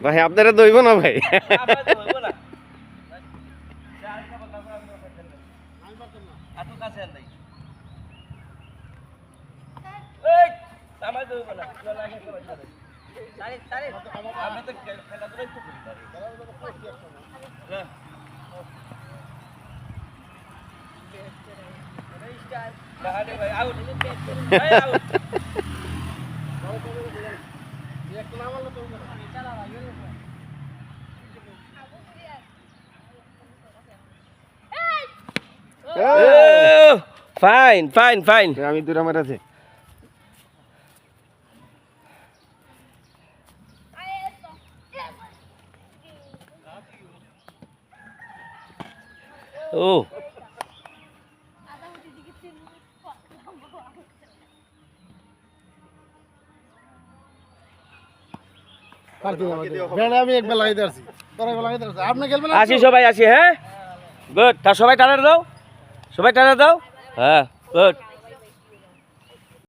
ভাই আপনারা দইব না ভাই। ফাইন ফাইন ফাইন, আমি দুরা মারাছে। ও আমি একবার লাগাইতে পারছি, তোরা একবার লাগাইতে পারছি, আপনি খেলবেন না? আসি সবাই আসি, হ্যাঁ গুড। তা সবাই টানা দাও, সবাই টানা দাও, হ্যাঁ গুড।